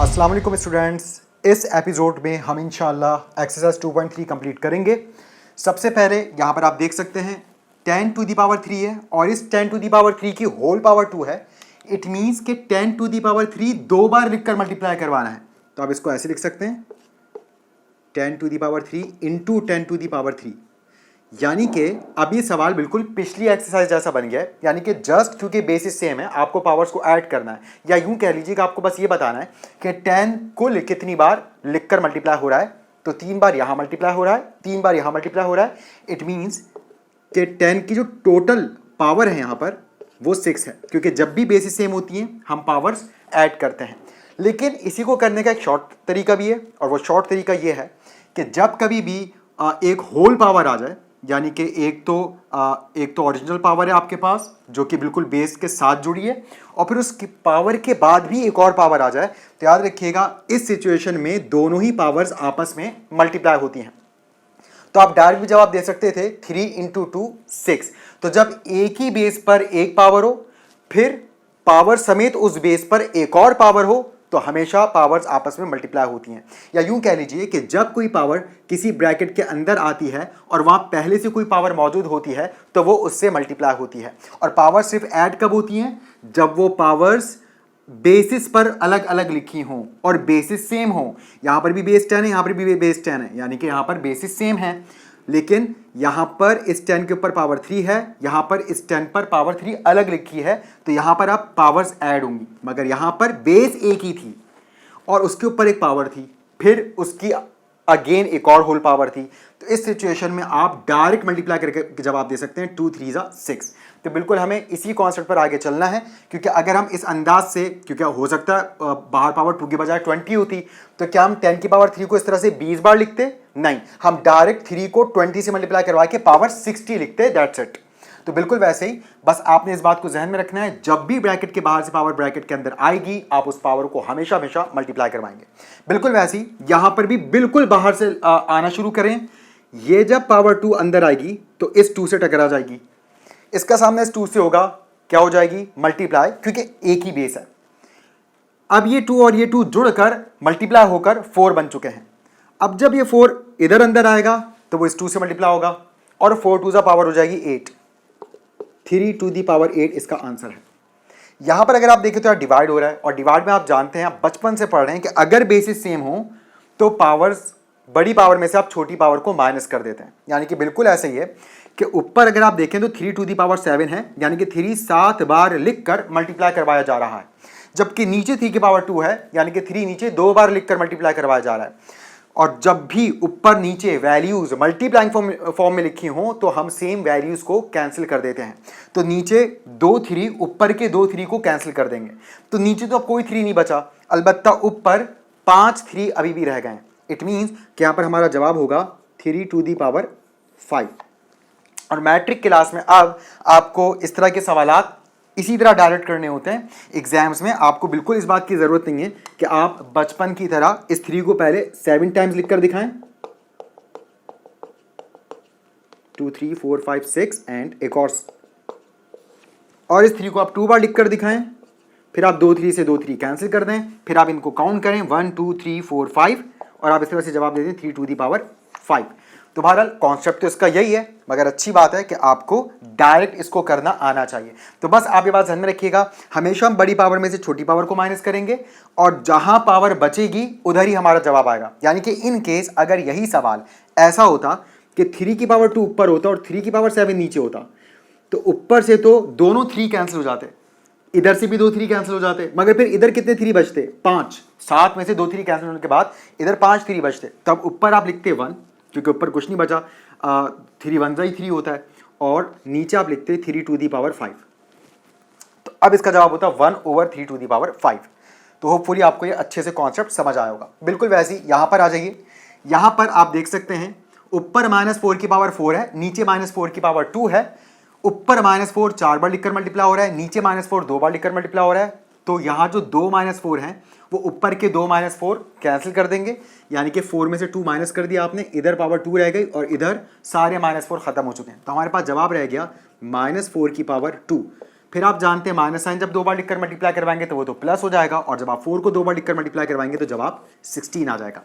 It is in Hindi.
अस्सलाम वालेकुम स्टूडेंट्स, इस एपिसोड में हम इंशाल्लाह एक्सरसाइज 2.3 कंप्लीट करेंगे। सबसे पहले यहाँ पर आप देख सकते हैं 10 टू दी पावर 3 है और इस 10 टू दी पावर 3 की होल पावर 2 है। इट मीन्स कि 10 टू दी पावर 3 दो बार लिखकर मल्टीप्लाई करवाना है। तो आप इसको ऐसे लिख सकते हैं 10 to the power 3 into 10 to the power 3। यानी कि अब ये सवाल बिल्कुल पिछली एक्सरसाइज जैसा बन गया है, यानी कि जस्ट क्योंकि बेसिस सेम है आपको पावर्स को ऐड करना है, या यूं कह लीजिए कि आपको बस ये बताना है कि 10 कुल कितनी बार लिखकर मल्टीप्लाई हो रहा है। तो 3 बार यहां मल्टीप्लाई हो रहा है, 3 बार यहां मल्टीप्लाई हो रहा है। इट मीन्स कि 10 की जो टोटल पावर है यहां पर वो 6 है, क्योंकि जब भी बेसिस सेम होती हैं हम पावर्स ऐड करते हैं। लेकिन इसी को करने का एक शॉर्ट तरीका भी है, और वो शॉर्ट तरीका ये है कि जब कभी भी एक होल पावर आ जाए, यानी कि एक तो ओरिजिनल पावर है आपके पास जो कि बिल्कुल बेस के साथ जुड़ी है, और फिर उस पावर के बाद भी एक और पावर आ जाए, तो याद रखिएगा इस सिचुएशन में दोनों ही पावर्स आपस में मल्टीप्लाई होती हैं। तो आप डायरेक्ट भी जवाब दे सकते थे 3 इंटू 2 6। तो जब एक ही बेस पर एक पावर हो, फिर पावर समेत उस बेस पर एक और पावर हो, तो हमेशा पावर्स आपस में मल्टीप्लाई होती हैं। या यूं कह लीजिए कि जब कोई पावर किसी ब्रैकेट के अंदर आती है और वहां पहले से कोई पावर मौजूद होती है तो वो उससे मल्टीप्लाई होती है। और पावर सिर्फ ऐड कब होती हैं? जब वो पावर्स बेसिस पर अलग अलग लिखी हों और बेसिस सेम हो। यहां पर भी बेस 10 है, यहां पर भी बेस 10 है, यानी कि यहां पर बेसिस सेम है, लेकिन यहां पर इस 10 के ऊपर पावर 3 है, यहां पर इस 10 पर पावर 3 अलग लिखी है, तो यहां पर अब पावर्स ऐड होंगी। मगर यहां पर बेस एक ही थी और उसके ऊपर एक पावर थी, फिर उसकी अगेन एक और होल पावर थी। तो इस सिचुएशन में आप डायरेक्ट मल्टीप्लाई करके जवाब दे सकते हैं 2 3 6। तो बिल्कुल हमें इसी कॉन्सेप्ट पर आगे चलना है, क्योंकि अगर हम इस अंदाज से, क्योंकि हो सकता है बाहर पावर 2 की बजाय 20 होती, तो क्या हम 10 की पावर 3 को इस तरह से 20 बार लिखते? नहीं, हम डायरेक्ट 3 को 20 से मल्टीप्लाई करवा के पावर 60 लिखते, दैट्स इट। तो बिल्कुल वैसे ही बस आपने इस बात को जहन में रखना है, जब भी ब्रैकेट के बाहर से पावर ब्रैकेट के अंदर आएगी आप उस पावर को हमेशा हमेशा मल्टीप्लाई करवाएंगे। बिल्कुल वैसे ही यहां पर भी बिल्कुल बाहर से आना शुरू करें। ये जब पावर 2 अंदर आएगी तो इस 2 से टकरा जाएगी, इसका सामने इस 2 से होगा, क्या हो जाएगी? मल्टीप्लाई, क्योंकि एक ही बेस है। अब ये 2 और ये 2 जुड़कर मल्टीप्लाई होकर 4 बन चुके हैं। अब जब ये 4 इधर अंदर आएगा तो वो इस 2 से मल्टीप्लाई होगा और 4 2 सा पावर हो जाएगी 8। 3 टू दी पावर 8 इसका आंसर है। यहां पर अगर आप देखें तो डिवाइड हो रहा है, और डिवाइड में आप जानते हैं, आप बचपन से पढ़ रहे हैं कि अगर बेसिस सेम हो तो पावर्स, बड़ी पावर में से आप छोटी पावर को माइनस कर देते हैं। यानी कि बिल्कुल ऐसे ही है कि ऊपर अगर आप देखें तो 3 टू दी पावर 7 है, यानी कि 3 7 बार लिखकर मल्टीप्लाई करवाया जा रहा है, जबकि नीचे 3 की पावर 2 है, यानी कि 3 नीचे 2 बार लिखकर मल्टीप्लाई करवाया जा रहा है। और जब भी ऊपर नीचे वैल्यूज मल्टीप्लाइंग फॉर्म में लिखी हों तो हम सेम वैल्यूज को कैंसिल कर देते हैं। तो नीचे 2 3 ऊपर के 2 3 को कैंसिल कर देंगे, तो नीचे तो अब कोई 3 नहीं बचा, अलबत्ता ऊपर 5 3 अभी भी रह गए। इट मीन्स कि यहां पर हमारा जवाब होगा 3 टू दी पावर 5। और मैट्रिक क्लास में अब आपको इस तरह के सवालात इसी तरह डायरेक्ट करने होते हैं। एग्जाम्स में आपको बिल्कुल इस बात की जरूरत नहीं है कि आप बचपन की तरह इस 3 को पहले 7 टाइम्स लिखकर दिखाएं, 2 3 4 5 6 एंड एक और इस 3 को आप 2 बार लिखकर दिखाएं, फिर आप 2 3 से 2 3 कैंसिल कर दें, फिर आप इनको काउंट करें 1 2 3 4 5 और आप इस तरह से जवाब दे दें 3 टू दी पावर 5। तो बहरहाल कॉन्सेप्ट तो इसका यही है, मगर अच्छी बात है कि आपको डायरेक्ट इसको करना आना चाहिए। तो बस आप ये बात ध्यान में रखिएगा, हमेशा हम बड़ी पावर में से छोटी पावर को माइनस करेंगे और जहां पावर बचेगी उधर ही हमारा जवाब आएगा। यानी कि इन केस अगर यही सवाल ऐसा होता कि 3 की पावर 2 ऊपर होता और 3 की पावर 7 नीचे होता, तो ऊपर से तो दोनों 3 कैंसिल हो जाते, इधर से भी 2 3 कैंसिल हो जाते, मगर फिर इधर कितने 3 बचते? 5। 7 में से 2 3 कैंसिल होने के बाद इधर 5 3 बचते, तब ऊपर आप लिखते 1, क्योंकि ऊपर कुछ नहीं बचा, 3 1 जा ही 3 होता है, और नीचे आप लिखते 3 टू दी पावर 5। तो अब इसका जवाब होता 1/3 टू दी पावर 5। तो होपफुली आपको ये अच्छे से कॉन्सेप्ट समझ आया होगा। बिल्कुल वैसे ही यहां पर आ जाइए, यहां पर आप देख सकते हैं ऊपर -4 की पावर 4 है, नीचे -4 की पावर 2 है। ऊपर -4 4 बार लिखकर मल्टीप्लाई हो रहा है, नीचे -4 2 बार लिखकर मल्टीप्लाई हो रहा है। तो यहां जो 2 -4 हैं वो ऊपर के 2 -4 कैंसिल कर देंगे, यानी कि 4 में से 2 माइनस कर दिया आपने, इधर पावर 2 रह गई और इधर सारे -4 खत्म हो चुके हैं। तो हमारे पास जवाब रह गया -4 की पावर 2। फिर आप जानते हैं माइनस साइन जब 2 बार लिखकर मल्टीप्लाई करवाएंगे तो वो तो प्लस हो जाएगा, और जब आप 4 को 2 बार लिखकर मल्टीप्लाई करवाएंगे तो जवाब 16 आ जाएगा।